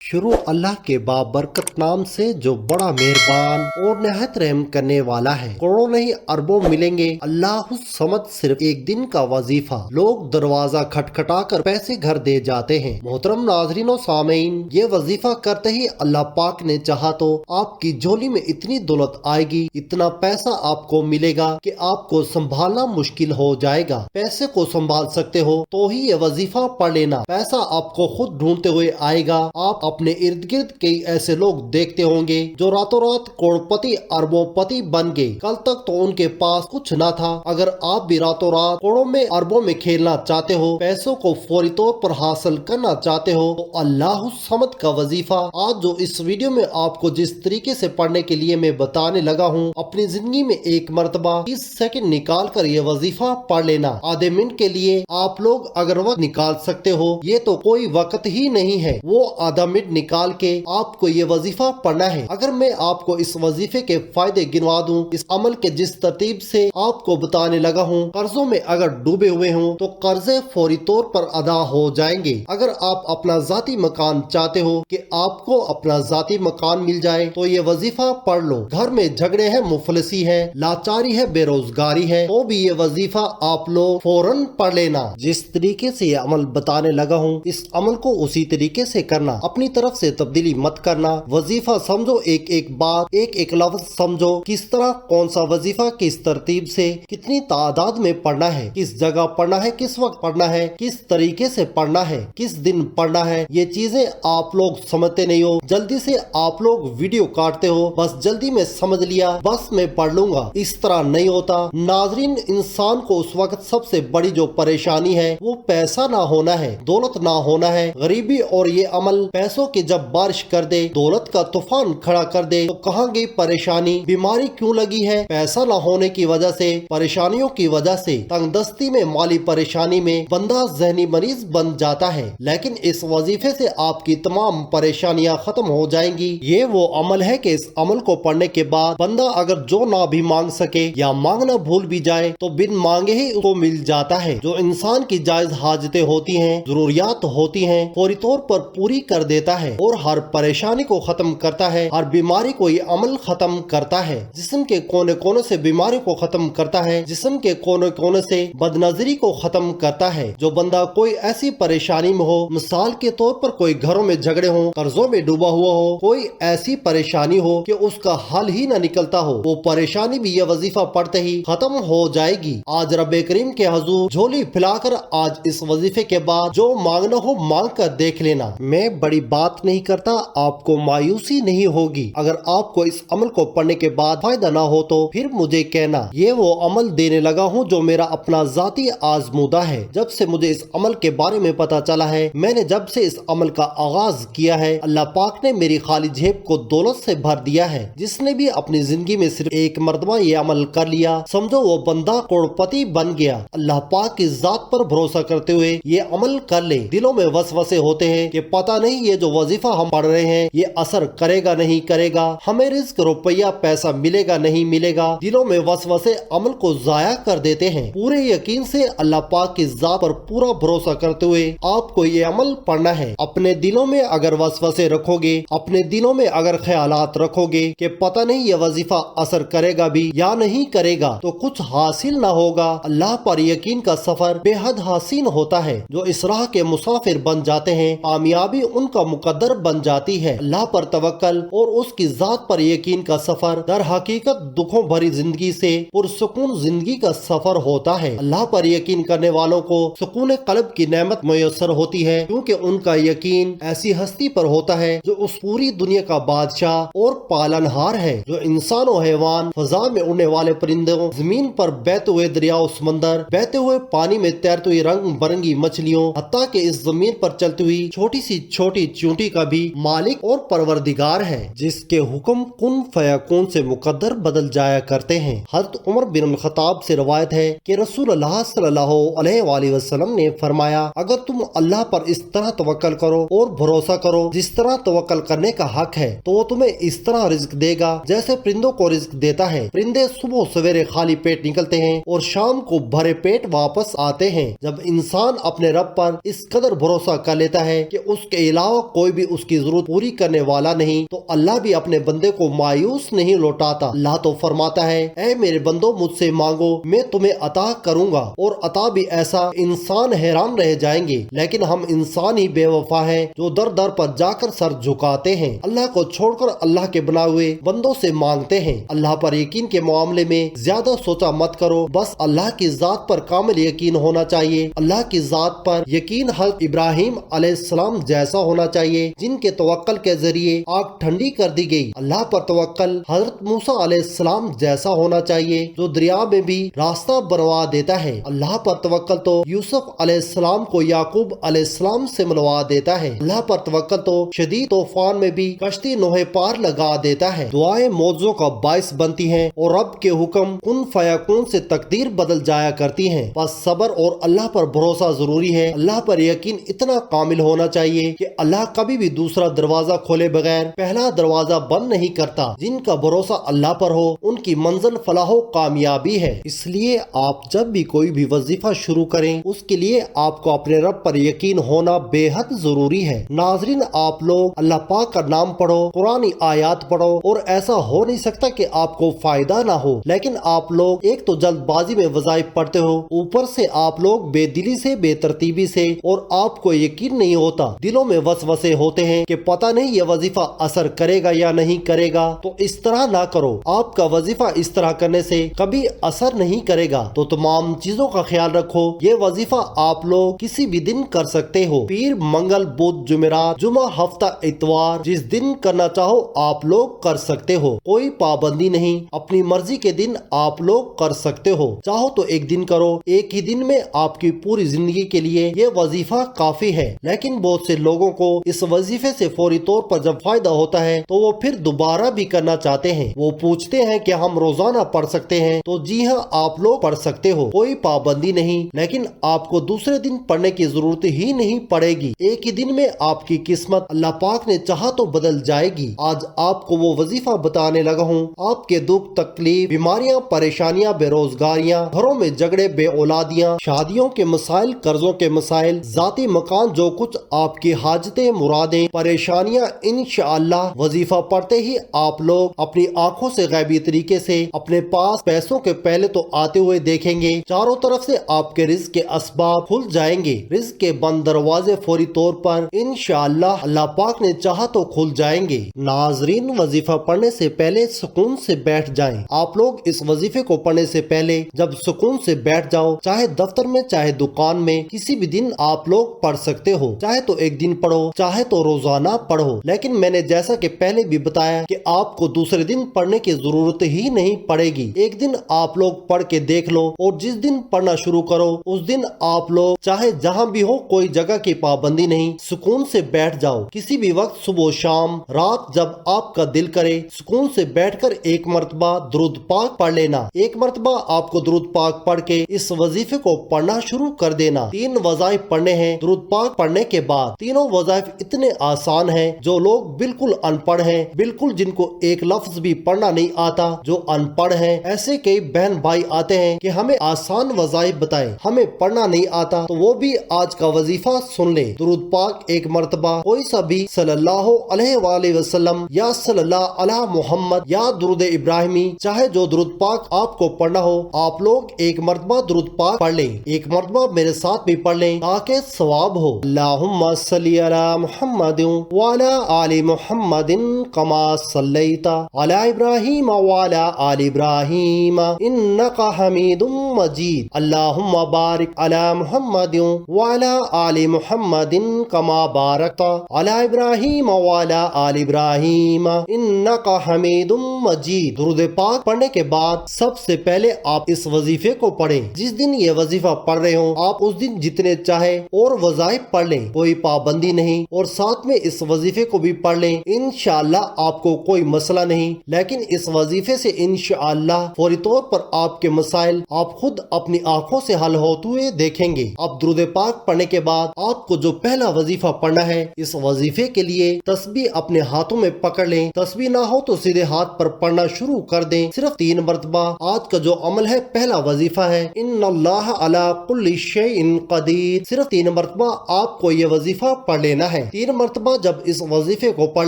शुरू अल्लाह के बाबरकत नाम से जो बड़ा मेहरबान और निहायत रहम करने वाला है। करोड़ों नहीं अरबों मिलेंगे अल्लाह समद सिर्फ एक दिन का वजीफा। लोग दरवाजा खटखटाकर पैसे घर दे जाते हैं। मोहतरम नाजरीन और सामीन, ये वजीफा करते ही अल्लाह पाक ने चाहा तो आपकी झोली में इतनी दौलत आएगी, इतना पैसा आपको मिलेगा कि आपको संभालना मुश्किल हो जाएगा। पैसे को संभाल सकते हो तो ही ये वजीफा पढ़ लेना। पैसा आपको खुद ढूंढते हुए आएगा। आप अपने इर्द गिर्द कई ऐसे लोग देखते होंगे जो रातों रात करोड़पति अरबोपति बन गए। कल तक तो उनके पास कुछ न था। अगर आप भी रातों रात करोड़ों में अरबों में खेलना चाहते हो, पैसों को फौरी तौर पर हासिल करना चाहते हो, तो अल्लाह समद का वजीफा आज जो इस वीडियो में आपको जिस तरीके से पढ़ने के लिए मैं बताने लगा हूँ, अपनी जिंदगी में एक मरतबा 30 सेकंड निकाल कर ये वजीफा पढ़ लेना। आधे मिनट के लिए आप लोग अगर वक्त निकाल सकते हो, ये तो कोई वक्त ही नहीं है, वो आधा मिनट निकाल के आपको ये वजीफा पढ़ना है। अगर मैं आपको इस वजीफे के फायदे गिनवा दूं, इस अमल के जिस तरतीब से आपको बताने लगा हूँ, कर्जों में अगर डूबे हुए हो तो कर्जे फौरी तौर पर अदा हो जाएंगे। अगर आप अपना जाती मकान चाहते हो कि आपको अपना जाती मकान मिल जाए, तो ये वजीफा पढ़ लो। घर में झगड़े हैं, मुफलिसी है, लाचारी है, बेरोजगारी है, तो भी ये वजीफा आप लोग फौरन पढ़ लेना। जिस तरीके से ये अमल बताने लगा हूँ, इस अमल को उसी तरीके से करना। अपनी तरफ से तब्दीली मत करना। वजीफा समझो, एक एक बात, एक एक लफ्ज समझो, किस तरह कौन सा वजीफा किस तरतीब से कितनी तादाद में पढ़ना है, किस जगह पढ़ना है, किस वक्त पढ़ना है, किस तरीके से पढ़ना है, किस दिन पढ़ना है। ये चीजें आप लोग समझते नहीं हो। जल्दी से आप लोग वीडियो काटते हो, बस जल्दी में समझ लिया, बस मैं पढ़ लूंगा। इस तरह नहीं होता नाजरीन। इंसान को उस वक्त सबसे बड़ी जो परेशानी है वो पैसा ना होना है, दौलत ना होना है, गरीबी। और ये अमल पैसों की जब बारिश कर दे, दौलत का तूफान खड़ा कर दे, तो कहाँ गई परेशानी। बीमारी क्यों लगी है? पैसा न होने की वजह से, परेशानियों की वजह से, तंगदस्ती में, माली परेशानी में बंदा जहनी मरीज बन जाता है। लेकिन इस वजीफे से आपकी तमाम परेशानियां खत्म हो जाएंगी। ये वो अमल है कि इस अमल को पढ़ने के बाद बंदा अगर जो ना भी मांग सके या मांगना भूल भी जाए तो बिन मांगे ही उसको मिल जाता है। जो इंसान की जायज हाजतें होती हैं, जरूरियात होती हैं, फौरी तौर पर पूरी कर देता है और हर परेशानी को खत्म करता है। हर बीमारी को ये अमल खत्म करता है। जिस्म के कोने कोने से बीमारी को खत्म करता है। जिस्म के कोने कोने से बदनजरी को खत्म करता है। जो बंदा कोई ऐसी परेशानी में हो, मिसाल के तौर पर कोई घरों में झगड़े हो, कर्जों में डूबा हुआ हो, कोई ऐसी परेशानी हो कि उसका हल ही न निकलता हो, वो परेशानी भी ये वजीफा पढ़ते ही खत्म हो जाएगी। आज रब्बे करीम के हुजूर झोली फैलाकर आज इस वजीफे के बाद जो मांगना हो मांग कर देख लेना। मैं बड़ी बात नहीं करता, आपको मायूसी नहीं होगी। अगर आपको इस अमल को पढ़ने के बाद फायदा ना हो तो फिर मुझे कहना। ये वो अमल देने लगा हूँ जो मेरा अपना जाती आजमूदा है। जब से मुझे इस अमल के बारे में पता चला है, मैंने जब से इस अमल का आगाज किया है, अल्लाह पाक ने मेरी खाली जेब को दौलत से भर दिया है। जिसने भी अपनी जिंदगी में सिर्फ एक मरतबा ये अमल कर लिया, समझो वो बंदा करोड़पति बन गया। अल्लाह पाक की जात पर भरोसा करते हुए ये अमल कर ले। दिलों में वसवसे होते हैं कि पता नहीं ये जो वजीफा हम पढ़ रहे हैं ये असर करेगा नहीं करेगा, हमें रिस्क रुपया पैसा मिलेगा नहीं मिलेगा। दिलों में वसवसे अमल को जाया कर देते हैं। पूरे यकीन से अल्लाह पाक की जात पर पूरा भरोसा करते हुए आपको ये अमल पढ़ना है। अपने दिलों में अगर वसवसे रखोगे, अपने दिलों में अगर ख्यालात रखोगे कि पता नहीं ये वजीफा असर करेगा भी या नहीं करेगा, तो कुछ हासिल ना होगा। अल्लाह पर यकीन का सफर बेहद हसीन होता है। जो इस राह के मुसाफिर बन जाते हैं, कामयाबी उनका मुकद्दर बन जाती है। अल्लाह पर तवक्कल और उसकी जात पर यकीन का सफर दर हकीकत दुखों भरी जिंदगी से पुरसुकून जिंदगी का सफर होता है। अल्लाह पर यकीन करने वालों को सुकून कल्ब की नेमत मुयस्सर होती है, क्योंकि उनका यकीन ऐसी हस्ती पर होता है जो उस पूरी दुनिया का बादशाह और पालनहार है। जो इंसान और हैवान, फजा में उड़ने वाले परिंदों, जमीन पर बहते हुए दरियाओं, समंदर, बहते हुए पानी में तैरती हुई रंग बिरंगी मछलियों, हत्ता के इस जमीन पर चलती हुई छोटी सी छोटी चींटी का भी मालिक और परवरदिगार है, जिसके हुक्म कुन फयकून से मुकद्दर बदल जाया करते हैं। हज़रत उमर बिन खत्ताब से रवायत है कि रसूलुल्लाह सल्लल्लाहु अलैहि वसल्लम ने फरमाया, अगर तुम अल्लाह पर इस तरह तवक्कल करो और भरोसा करो जिस तरह तवक्कल करने का हक है, तो वो तुम्हें इस तरह रिज्क देगा जैसे परिंदों को रिज्क देता है। परिंदे सुबह सवेरे खाली पेट निकलते हैं और शाम को भरे पेट वापस आते हैं। जब इंसान अपने रब पर इस कदर भरोसा कर लेता है कि उसके अलावा کوئی بھی اس کی ضرورت پوری کرنے والا نہیں تو اللہ بھی اپنے بندے کو مایوس نہیں لوٹاتا۔ اللہ تو فرماتا ہے اے میرے بندو مجھ سے مانگو میں تمہیں عطا کروں گا، اور عطا بھی ایسا انسان حیران رہ جائیں گے، لیکن ہم انسان ہی بے وفا ہیں جو در در پر جا کر سر جھکاتے ہیں، اللہ کو چھوڑ کر اللہ کے بنائے ہوئے بندوں سے مانگتے ہیں۔ اللہ پر یقین کے معاملے میں زیادہ سوچا مت کرو، بس اللہ کی ذات پر کامل یقین ہونا چاہیے۔ اللہ کی ذات پر یقین حضرت ابراہیم علیہ السلام جیسا ہونا چاہیے جن کے توکل کے ذریعے آگ ٹھنڈی کر دی گئی۔ اللہ پر توکل حضرت موسیٰ علیہ السلام جیسا ہونا چاہیے جو دریا میں بھی راستہ بنوا دیتا ہے۔ اللہ پر توکل تو یوسف علیہ السلام کو یعقوب علیہ السلام سے ملوا دیتا ہے۔ اللہ پر توکل تو شدید طوفان میں بھی کشتی نوح پار لگا دیتا ہے۔ دعائیں معجزوں کا باعث بنتی ہیں اور رب کے حکم کن فیکون سے تقدیر بدل جایا کرتی ہیں۔ بس صبر اور اللہ پر بھروسہ ضروری ہے۔ اللہ پر یقین اتنا کامل ہونا چاہیے کہ اللہ کبھی بھی دوسرا دروازہ کھولے بغیر پہلا دروازہ بند نہیں کرتا۔ جن کا بھروسہ اللہ پر ہو ان کی منزل فلاح و کامیابی ہے۔ اس لیے آپ جب بھی کوئی بھی وظیفہ شروع کریں اس کے لیے آپ کو اپنے رب پر یقین ہونا بے حد ضروری ہے۔ ناظرین، آپ لوگ اللہ پاک کا نام پڑھو، قرآنی آیات پڑھو، اور ایسا ہو نہیں سکتا کہ آپ کو فائدہ نہ ہو، لیکن آپ لوگ ایک تو جلد بازی میں وظائف پڑھتے ہو، اوپر سے آپ لوگ بے دلی سے بے ترتیبی سے، اور آپ کو یقین نہیں ہوتا، دلوں میں وسوسے ہوتے ہیں کہ پتہ نہیں یہ وظیفہ اثر کرے گا یا نہیں کرے گا۔ تو اس طرح نہ کرو، آپ کا وظیفہ اس طرح کرنے سے کبھی اثر نہیں کرے گا۔ تو تمام چیزوں کا خیال رکھو، یہ وظیفہ آپ لوگ کسی بھی دن کر سکتے ہو، پیر، منگل، بدھ، جمعرات، جمعہ، ہفتہ، اتوار، جس دن کرنا چاہو آپ لوگ کر سکتے ہو، کوئی پابندی نہیں، اپنی مرضی کے دن آپ لوگ کر سکتے ہو۔ چاہو تو ایک دن کرو، ایک ہی دن میں آپ کی پوری زندگی کے لیے یہ وظیفہ کافی ہے، لیکن بہت سے لوگوں کو اس وظیفے سے فوری طور پر جب فائدہ ہوتا ہے تو وہ پھر دوبارہ بھی کرنا چاہتے ہیں۔ وہ پوچھتے ہیں کہ ہم روزانہ پڑھ سکتے ہیں؟ تو جی ہاں، آپ لوگ پڑھ سکتے ہو، کوئی پابندی نہیں، لیکن آپ کو دوسرے دن پڑھنے کی ضرورت ہی نہیں پڑے گی۔ ایک ہی دن میں آپ کی قسمت اللہ پاک نے چاہا تو بدل جائے گی۔ آج آپ کو وہ وظیفہ بتانے لگا ہوں۔ آپ کے دکھ، تکلیف، بیماریاں، پریشانیاں، بے روزگاریاں، گھروں میں جھگڑے، بے اولادیاں، شادیوں کے مسائل، قرضوں کے مسائل، ذاتی مکان، جو کچھ آپ کی حاجتیں، مرادیں، پریشانیاں، انشاءاللہ وظیفہ پڑھتے ہی آپ لوگ اپنی آنکھوں سے غیبی طریقے سے اپنے پاس پیسوں کے پہلے تو آتے ہوئے دیکھیں گے، چاروں طرف سے آپ کے رزق کے اسباب کھل جائیں گے، رزق کے بند دروازے فوری طور پر انشاءاللہ اللہ پاک نے چاہا تو کھل جائیں گے۔ ناظرین، وظیفہ پڑھنے سے پہلے سکون سے بیٹھ جائیں۔ آپ لوگ اس وظیفے کو پڑھنے سے پہلے جب سکون سے بیٹھ جاؤ، چاہے دفتر میں، چاہے دکان میں، کسی بھی دن آپ لوگ پڑھ سکتے ہو، چاہے تو ایک دن پڑھو، چاہے تو روزانہ پڑھو، لیکن میں نے جیسا کہ پہلے بھی بتایا کہ آپ کو دوسرے دن پڑھنے کی ضرورت ہی نہیں پڑے گی۔ ایک دن آپ لوگ پڑھ کے دیکھ لو، اور جس دن پڑھنا شروع کرو اس دن آپ لوگ چاہے جہاں بھی ہو، کوئی جگہ کی پابندی نہیں، سکون سے بیٹھ جاؤ، کسی بھی وقت، صبح، شام، رات، جب آپ کا دل کرے سکون سے بیٹھ کر ایک مرتبہ درود پاک پڑھ لینا۔ ایک مرتبہ آپ کو درود پاک پڑھ کے اس وظیفے کو پڑھنا شروع کر دینا۔ 3 وظائف پڑھنے ہیں درود پاک پڑھنے کے بعد۔ تینوں وظائف اتنے آسان ہیں، جو لوگ بالکل ان پڑھ ہیں، بالکل جن کو ایک لفظ بھی پڑھنا نہیں آتا، جو ان پڑھ ہیں، ایسے کئی بہن بھائی آتے ہیں کہ ہمیں آسان وظائف بتائیں، ہمیں پڑھنا نہیں آتا، تو وہ بھی آج کا وظیفہ سن لیں۔ درود پاک ایک مرتبہ کوئی سا بھی صلی اللہ علیہ وآلہ وسلم یا صلی اللہ علی محمد یا درود ابراہیمی، چاہے جو درود پاک آپ کو پڑھنا ہو، آپ لوگ ایک مرتبہ درود پاک پڑھ لیں۔ ایک مرتبہ میرے ساتھ بھی پڑھ لیں تاکہ ثواب ہو۔ اللہم صلی علی محمد وعلی آل محمد کما صلیت علی ابراہیم وعلی آل ابراہیم انک حمید مجید۔ اللہم بارک علی محمد وعلی آل محمد کما بارکت علی ابراہیم وعلی آل ابراہیم انک حمید مجید۔ درود پاک پڑھنے کے بعد سب سے پہلے آپ اس وظیفے کو پڑھیں۔ جس دن یہ وظیفہ پڑھ رہے ہوں آپ اس دن جتنے چاہے اور وظائف پڑھ لیں، کوئی پابندی نہیں، اور ساتھ میں اس وظیفے کو بھی پڑھ لیں، انشاءاللہ آپ کو کوئی مسئلہ نہیں، لیکن اس وظیفے سے انشاءاللہ فوری طور پر آپ کے مسائل آپ خود اپنی آنکھوں سے حل ہوتے ہوئے دیکھیں گے۔ اب درود پاک پڑھنے کے بعد آپ کو جو پہلا وظیفہ پڑھنا ہے، اس وظیفے کے لیے تسبیح اپنے ہاتھوں میں پکڑ لیں، تسبیح نہ ہو تو سیدھے ہاتھ پر پڑھنا شروع کر دیں، صرف 3 مرتبہ۔ آج کا جو عمل ہے، پہلا وظیفہ ہے ان اللہ علی کل شیء قدیر، صرف 3 مرتبہ آپ کو یہ وظیفہ پڑھ لینا ہے۔ 3 मरतबा जब इस वजीफे को पढ़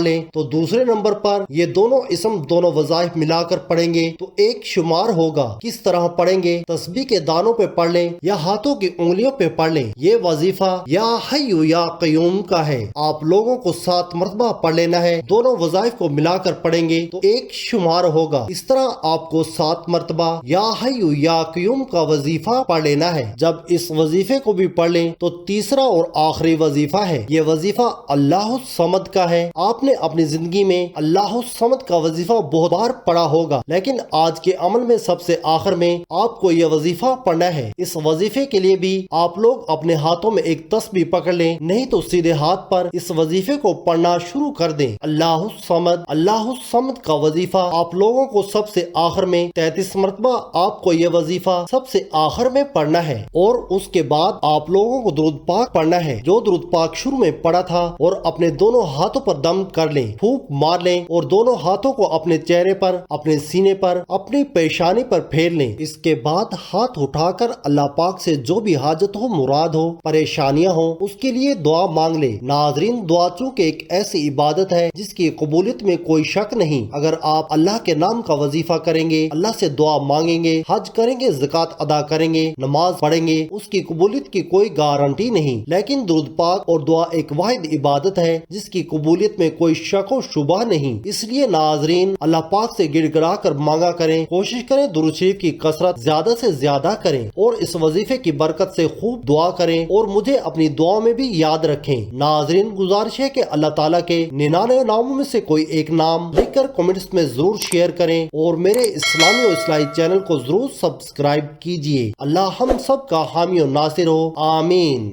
लें तो दूसरे नंबर पर ये दोनों इसम दोनों वज़ाइफ मिलाकर पढ़ेंगे तो एक शुमार होगा। किस तरह पढ़ेंगे? तस्बीह के दानों पे पढ़ लें या हाथों की उंगलियों पे पढ़ लें। ये वजीफा या हय्यु या क़य्यूम का है। आप लोगों को 7 मरतबा पढ़ लेना है। दोनों वज़ाइफ को मिलाकर पढ़ेंगे तो एक शुमार होगा। इस तरह आपको 7 मरतबा या हय्यु या क़य्यूम का वजीफा पढ़ लेना है। जब इस वजीफे को भी पढ़ लें तो तीसरा और आखिरी वजीफा है। ये वजीफा अल्लाह समद का है। आपने अपनी जिंदगी में अल्लाह समद का वजीफा बहुत बार पढ़ा होगा, लेकिन आज के अमल में सबसे आखिर में आपको यह वजीफा पढ़ना है। इस वजीफे के लिए भी आप लोग अपने हाथों में एक तस्बीह पकड़ लें, नहीं तो सीधे हाथ पर इस वजीफे को पढ़ना शुरू कर दें। अल्लाह समद का वजीफा आप लोगों को सबसे आखिर में 33 मरतबा आपको यह वजीफा सबसे आखिर में पढ़ना है और उसके बाद आप लोगों को दुरूद पाक पढ़ना है जो दुरूद पाक शुरू में पढ़ा था, और अपने दोनों हाथों पर दम कर लें, फूंक मार लें और दोनों हाथों को अपने चेहरे पर, अपने सीने पर, अपनी पेशानी पर फेर लें। इसके बाद हाथ उठाकर अल्लाह पाक से जो भी हाजत हो, मुराद हो, परेशानियां हो, उसके लिए दुआ मांग ले। नाजरीन, दुआ चूँकि एक ऐसी इबादत है जिसकी कबूलियत में कोई शक नहीं। अगर आप अल्लाह के नाम का वजीफा करेंगे, अल्लाह से दुआ मांगेंगे, हज करेंगे, ज़कात अदा करेंगे, नमाज पढ़ेंगे, उसकी कबूलियत की कोई गारंटी नहीं। लेकिन दुरूद पाक और दुआ एक वाहिद इबादत है जिसकी कबूलियत में कोई शक व शुबा नहीं। इसलिए नाजरीन, अल्लाह पाक से गिड़गिड़ा कर मांगा करें, कोशिश करें दुरूद शरीफ की कसरत ज्यादा से ज्यादा करें और इस वजीफे की बरकत से खूब दुआ करें और मुझे अपनी दुआ में भी याद रखें। नाजरीन, गुजारिश है कि अल्लाह ताला के 99 नामों में से कोई एक नाम लिखकर कमेंट्स में जरूर शेयर करें और मेरे इस्लामी और इस्लाही चैनल को जरूर सब्सक्राइब कीजिए। अल्लाह हम सब का हामी और नासिर हो। आमीन।